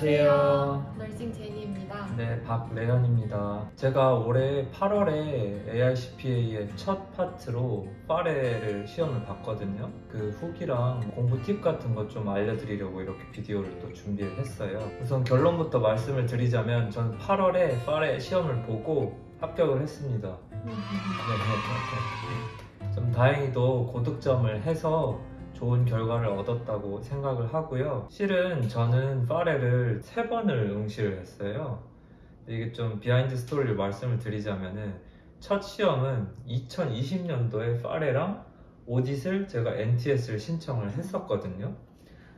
안녕하세요. 널싱 제니입니다. 네, 박래현입니다. 제가 올해 8월에 AICPA의 첫 파트로 파레를 시험을 봤거든요. 그 후기랑 공부 팁 같은 것 좀 알려드리려고 이렇게 비디오를 또 준비를 했어요. 우선 결론부터 말씀을 드리자면 저는 8월에 파레 시험을 보고 합격을 했습니다. 좀 다행히도 고득점을 해서 좋은 결과를 얻었다고 생각을 하고요. 실은 저는 파레를 3번을 응시를 했어요. 이게 좀 비하인드 스토리를 말씀을 드리자면은 첫 시험은 2020년도에 파레랑 오짓을 제가 NTS를 신청을 했었거든요.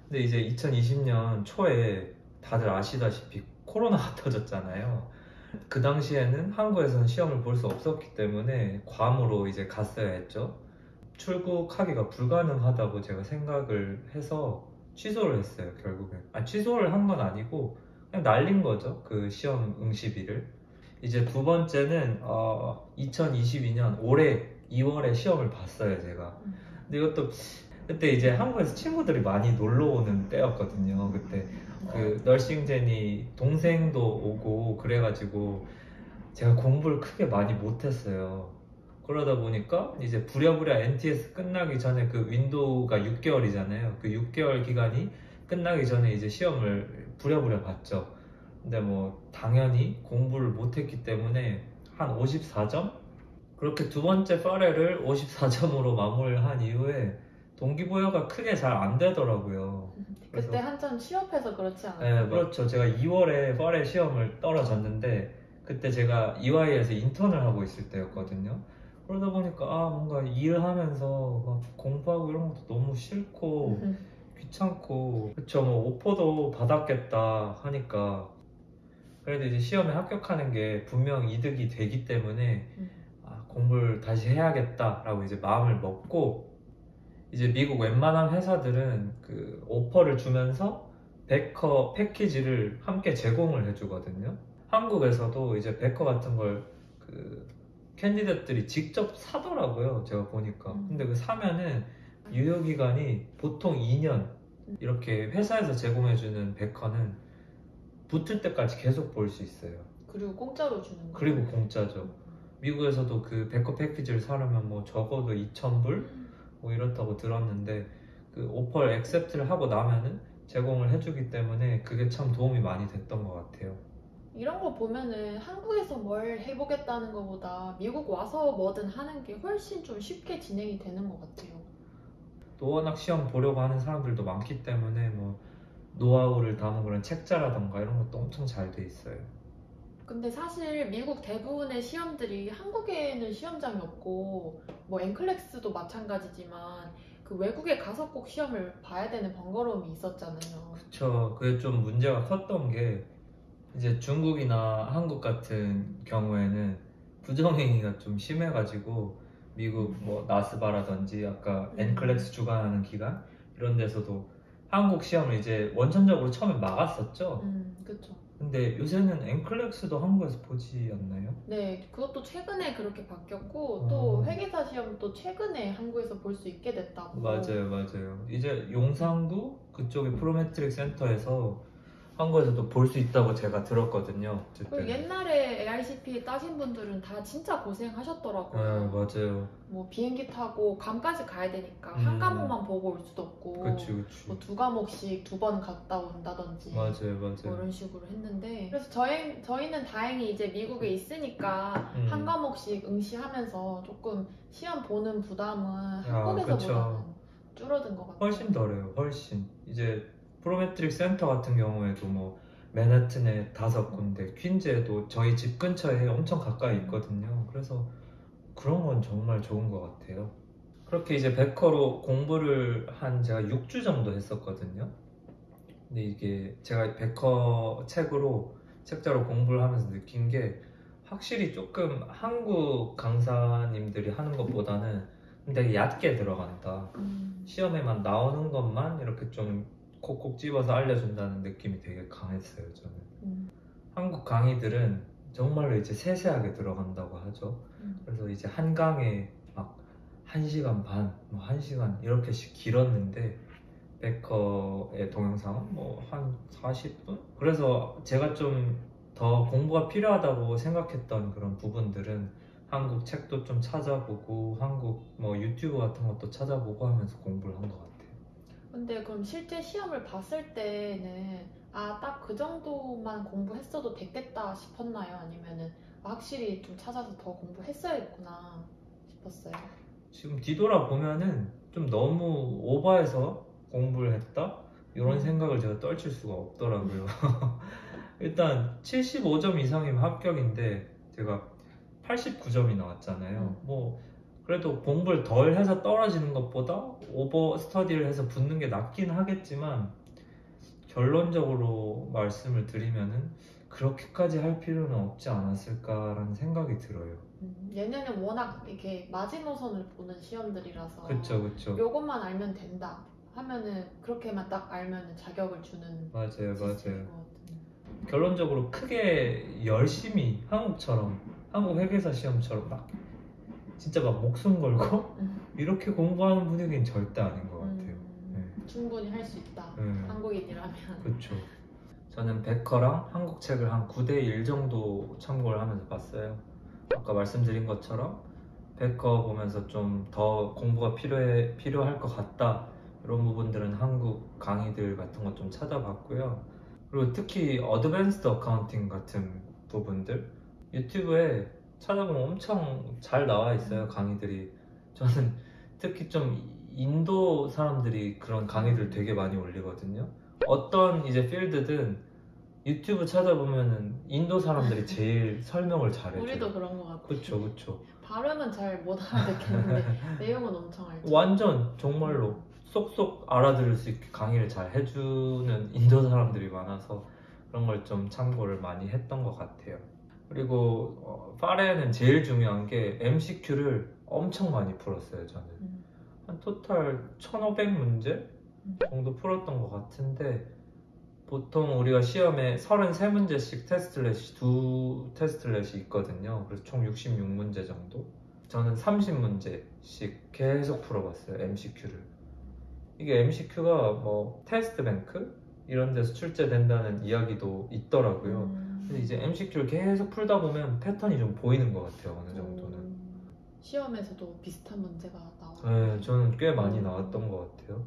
근데 이제 2020년 초에 다들 아시다시피 코로나가 터졌잖아요. 그 당시에는 한국에서는 시험을 볼 수 없었기 때문에 괌으로 이제 갔어야 했죠. 출국하기가 불가능하다고 제가 생각을 해서 취소를 했어요, 결국엔. 취소를 한 건 아니고 그냥 날린 거죠, 그 시험 응시비를. 이제 두 번째는 2022년 올해 2월에 시험을 봤어요, 제가. 근데 이것도 그때 이제 한국에서 친구들이 많이 놀러 오는 때였거든요. 그때 그 널싱제니 동생도 오고 그래가지고 제가 공부를 크게 많이 못했어요. 그러다 보니까 이제 부랴부랴 NTS 끝나기 전에 그 윈도우가 6개월이잖아요. 그 6개월 기간이 끝나기 전에 이제 시험을 부랴부랴 봤죠. 근데 뭐 당연히 공부를 못했기 때문에 한 54점? 그렇게 두 번째 파레를 54점으로 마무리를 한 이후에 동기부여가 크게 잘 안 되더라고요. 그때 한참 취업해서 그렇지 않았어요? 네, 그렇죠. 제가 2월에 파레 시험을 떨어졌는데 그때 제가 EY에서 인턴을 하고 있을 때였거든요. 그러다 보니까 뭔가 일하면서 막 공부하고 이런 것도 너무 싫고 귀찮고, 그쵸, 뭐 오퍼도 받았겠다 하니까 그래도 이제 시험에 합격하는 게 분명 이득이 되기 때문에 공부를 다시 해야겠다라고 이제 마음을 먹고, 이제 미국 웬만한 회사들은 그 오퍼를 주면서 베커 패키지를 함께 제공을 해주거든요. 한국에서도 이제 베커 같은 걸 그 캔디데이트들이 직접 사더라고요, 제가 보니까. 근데 그 사면은 유효기간이 보통 2년. 이렇게 회사에서 제공해주는 베커는 붙을 때까지 계속 볼 수 있어요. 그리고 공짜로 주는 거예요? 그리고 공짜죠. 미국에서도 그 베커 패키지를 사려면 뭐 적어도 2,000불? 뭐 이렇다고 들었는데 그 오퍼를 액셉트를 하고 나면은 제공을 해주기 때문에 그게 참 도움이 많이 됐던 것 같아요. 이런 거 보면은 한국에서 뭘 해보겠다는 것보다 미국 와서 뭐든 하는 게 훨씬 좀 쉽게 진행이 되는 것 같아요. 또 워낙 시험 보려고 하는 사람들도 많기 때문에 뭐 노하우를 담은 그런 책자라던가 이런 것도 엄청 잘 돼 있어요. 근데 사실 미국 대부분의 시험들이 한국에는 시험장이 없고 뭐 엔클렉스도 마찬가지지만 그 외국에 가서 꼭 시험을 봐야 되는 번거로움이 있었잖아요. 그쵸. 그게 좀 문제가 컸던 게 이제 중국이나 한국 같은 경우에는 부정행위가 좀 심해가지고 미국 뭐 나스바라든지 아까 엔클렉스 주관하는 기관 이런 데서도 한국 시험을 이제 원천적으로 처음에 막았었죠. 그쵸. 근데 요새는 엔클렉스도 한국에서 보지 않나요? 네, 그것도 최근에 그렇게 바뀌었고 또 회계사 시험도 최근에 한국에서 볼 수 있게 됐다고. 맞아요. 이제 용산구 그쪽에 프로메트릭 센터에서 한국에서도 볼 수 있다고 제가 들었거든요. 그리고 옛날에 AICPA 따신 분들은 다 진짜 고생하셨더라고요. 네, 맞아요. 뭐 비행기 타고 괌까지 가야 되니까 한 과목만 보고 올 수도 없고 그치. 뭐 2과목씩 2번 갔다 온다든지 맞아요. 뭐 이런 식으로 했는데, 그래서 저희는 다행히 이제 미국에 있으니까 한 과목씩 응시하면서 조금 시험 보는 부담은 한국에서보다는 줄어든 것 같아요. 훨씬 덜해요. 훨씬. 이제 프로메트릭 센터 같은 경우에도 뭐 맨하튼에 5군데, 퀸즈에도 저희 집 근처에 엄청 가까이 있거든요. 그래서 그런 건 정말 좋은 것 같아요. 그렇게 이제 베커로 공부를 한 제가 6주 정도 했었거든요. 근데 이게 제가 베커 책자로 공부를 하면서 느낀 게 확실히 조금 한국 강사님들이 하는 것보다는 되게 얕게 들어간다. 시험에만 나오는 것만 이렇게 좀 콕콕 집어서 알려준다는 느낌이 되게 강했어요, 저는. 한국 강의들은 정말로 이제 세세하게 들어간다고 하죠. 그래서 이제 한 강에 막 1시간 반, 뭐 1시간 이렇게씩 길었는데 베커의 동영상 뭐 한 40분? 그래서 제가 좀 더 공부가 필요하다고 생각했던 그런 부분들은 한국 책도 좀 찾아보고 한국 뭐 유튜브 같은 것도 찾아보고 하면서 공부를 한 것 같아요. 근데 그럼 실제 시험을 봤을 때는 딱 그 정도만 공부했어도 됐겠다 싶었나요? 아니면은 확실히 좀 찾아서 더 공부했어야겠구나 싶었어요? 지금 뒤돌아보면은 좀 너무 오버해서 공부를 했다? 이런 생각을 제가 떨칠 수가 없더라고요. 일단 75점 이상이면 합격인데 제가 89점이 나왔잖아요. 뭐 그래도 공부를 덜 해서 떨어지는 것보다 오버 스터디를 해서 붙는 게 낫긴 하겠지만 결론적으로 말씀을 드리면은 그렇게까지 할 필요는 없지 않았을까라는 생각이 들어요. 얘네는 워낙 이렇게 마지노선을 보는 시험들이라서 그쵸, 그쵸. 요것만 알면 된다 하면은 그렇게만 딱 알면은 자격을 주는 맞아요, 시스템인 맞아요. 것 같은데. 결론적으로 크게 열심히 한국처럼 한국 회계사 시험처럼 막 진짜 막 목숨 걸고 이렇게 공부하는 분위기는 절대 아닌 것 같아요. 충분히 할 수 있다. 한국인이라면. 그렇죠. 저는 베커랑 한국 책을 한 9대1 정도 참고를 하면서 봤어요. 아까 말씀드린 것처럼 베커 보면서 좀 더 공부가 필요할 것 같다 이런 부분들은 한국 강의들 같은 거 좀 찾아봤고요. 그리고 특히 어드밴스드 어카운팅 같은 부분들 유튜브에 찾아보면 엄청 잘 나와 있어요, 강의들이. 저는 특히 좀 인도 사람들이 그런 강의들 되게 많이 올리거든요. 어떤 이제 필드든 유튜브 찾아보면은 인도 사람들이 제일 설명을 잘해줘요. 우리도 그런 것 같아요. 그쵸, 그쵸. 발음은 잘 못 알아듣겠는데 내용은 엄청 알죠. 완전 정말로 쏙쏙 알아들을 수 있게 강의를 잘 해주는 인도 사람들이 많아서 그런 걸 좀 참고를 많이 했던 것 같아요. 그리고 파레는 제일 중요한 게 MCQ를 엄청 많이 풀었어요. 저는 한 토탈 1500문제 정도 풀었던 것 같은데 보통 우리가 시험에 33문제씩 테스트렛이 두 테스트렛이 있거든요. 그래서 총 66문제 정도. 저는 30문제씩 계속 풀어봤어요, MCQ를. 이게 MCQ가 뭐 테스트뱅크 이런 데서 출제된다는 이야기도 있더라고요. 그래서 이제 MCQ를 계속 풀다 보면 패턴이 좀 보이는 것 같아요, 어느 정도는. 시험에서도 비슷한 문제가 나와요? 네, 저는 꽤 많이 나왔던 것 같아요.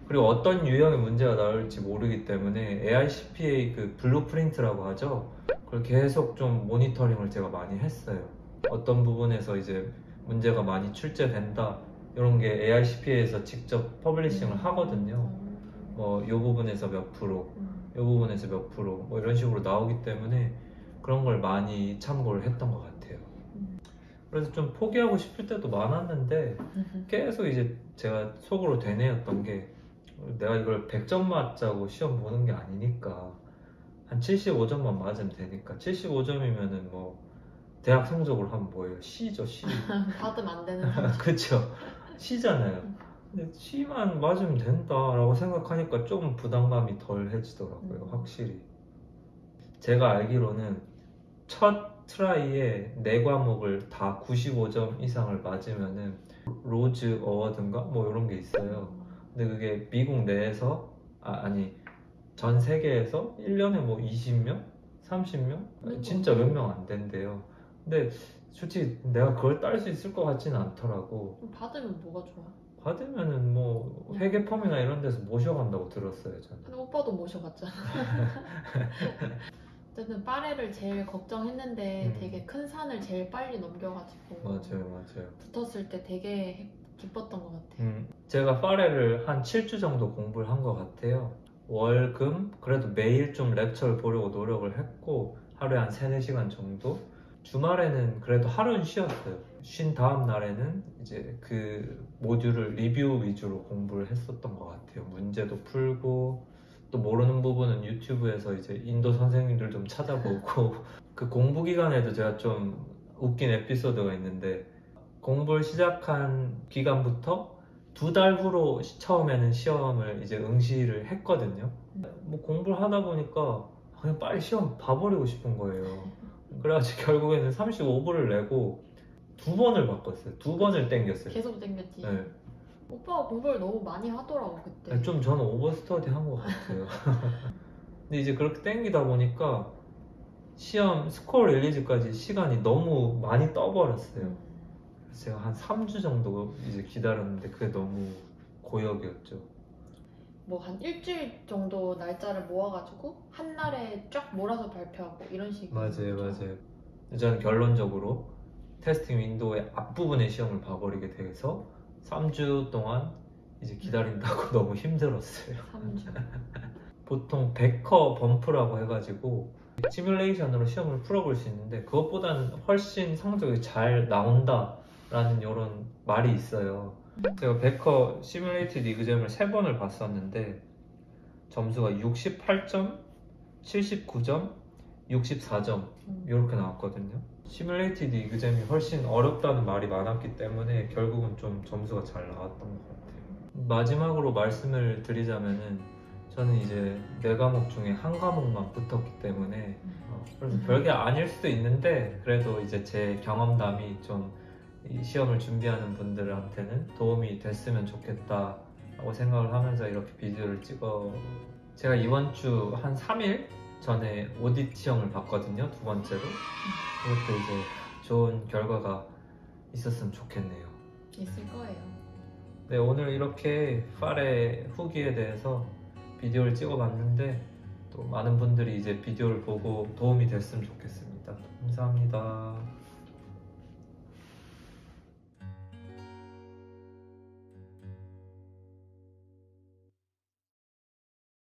그리고 어떤 유형의 문제가 나올지 모르기 때문에 AICPA 그 블루프린트라고 하죠. 그걸 계속 좀 모니터링을 제가 많이 했어요. 어떤 부분에서 이제 문제가 많이 출제된다 이런 게 AICPA에서 직접 퍼블리싱을 하거든요. 뭐 이 부분에서 몇 프로, 이 부분에서 몇 프로 뭐 이런 식으로 나오기 때문에 그런 걸 많이 참고를 했던 것 같아요. 그래서 좀 포기하고 싶을 때도 많았는데 계속 이제 제가 속으로 되뇌었던 게 내가 이걸 100점 맞자고 시험 보는 게 아니니까 한 75점만 맞으면 되니까 75점이면은 뭐 대학 성적으로 하면 뭐예요? C죠, C. 받으면 안 되는 성적. 그쵸, C잖아요. 근데 C만 맞으면 된다라고 생각하니까 좀 부담감이 덜해지더라고요, 확실히. 제가 알기로는 첫 트라이에 4과목을 다 95점 이상을 맞으면은 로즈 어워드인가? 뭐 이런 게 있어요. 근데 그게 미국 내에서 아니 전 세계에서 1년에 뭐 20명? 30명? 진짜 몇 명 안 된대요. 근데 솔직히 내가 그걸 딸 수 있을 것 같지는 않더라고. 받으면 뭐가 좋아? 받으면은 뭐 회계펌이나 이런 데서 모셔간다고 들었어요, 저는. 근데 오빠도 모셔봤잖아. 어쨌든 파레를 제일 걱정했는데 되게 큰 산을 제일 빨리 넘겨가지고 맞아요. 붙었을 때 되게 기뻤던 것 같아요. 제가 파레를 한 7주 정도 공부를 한 것 같아요. 월, 금 그래도 매일 좀 렉처를 보려고 노력을 했고 하루에 한 3-4시간 정도. 주말에는 그래도 하루는 쉬었어요. 쉰 다음 날에는 이제 그 모듈을 리뷰 위주로 공부를 했었던 것 같아요. 문제도 풀고 또 모르는 부분은 유튜브에서 이제 인도 선생님들 좀 찾아보고 그 공부 기간에도 제가 좀 웃긴 에피소드가 있는데 공부를 시작한 기간부터 2달 후로 처음에는 시험을 이제 응시를 했거든요. 뭐 공부를 하다 보니까 그냥 빨리 시험 봐버리고 싶은 거예요. 그래가지고 결국에는 35불을 내고 2번을 바꿨어요. 2번을 땡겼어요. 계속 땡겼지. 네. 오빠가 공부를 너무 많이 하더라고 그때. 좀 저는 오버스터디 한 것 같아요. 근데 이제 그렇게 땡기다 보니까 시험 스코어 릴리즈까지 시간이 너무 많이 떠버렸어요. 그래서 제가 한 3주 정도 이제 기다렸는데 그게 너무 고역이었죠. 뭐 한 일주일 정도 날짜를 모아가지고 한 날에 쫙 몰아서 발표하고 이런 식으로. 맞아요. 저는 결론적으로 테스팅 윈도우의 앞부분에 시험을 봐버리게 돼서 3주 동안 이제 기다린다고 너무 힘들었어요. 3주. 보통 베커 범프라고 해가지고 시뮬레이션으로 시험을 풀어볼 수 있는데 그것보다는 훨씬 성적이 잘 나온다라는 이런 말이 있어요. 제가 베커 시뮬레이티드 이그잼을 3번을 봤었는데 점수가 68점, 79점, 64점 이렇게 나왔거든요. 시뮬레이티드 이그잼이 훨씬 어렵다는 말이 많았기 때문에 결국은 좀 점수가 잘 나왔던 것 같아요. 마지막으로 말씀을 드리자면은 저는 이제 4과목 중에 한 과목만 붙었기 때문에 그래서 별게 아닐 수도 있는데 그래도 이제 제 경험담이 좀 이 시험을 준비하는 분들한테는 도움이 됐으면 좋겠다라고 생각을 하면서 이렇게 비디오를 제가 이번 주 한 3일 전에 오디트 시험을 봤거든요. 2번째로. 그것도 이제 좋은 결과가 있었으면 좋겠네요. 있을 거예요. 네, 오늘 이렇게 파레 후기에 대해서 비디오를 찍어봤는데 또 많은 분들이 이제 비디오를 보고 도움이 됐으면 좋겠습니다. 감사합니다.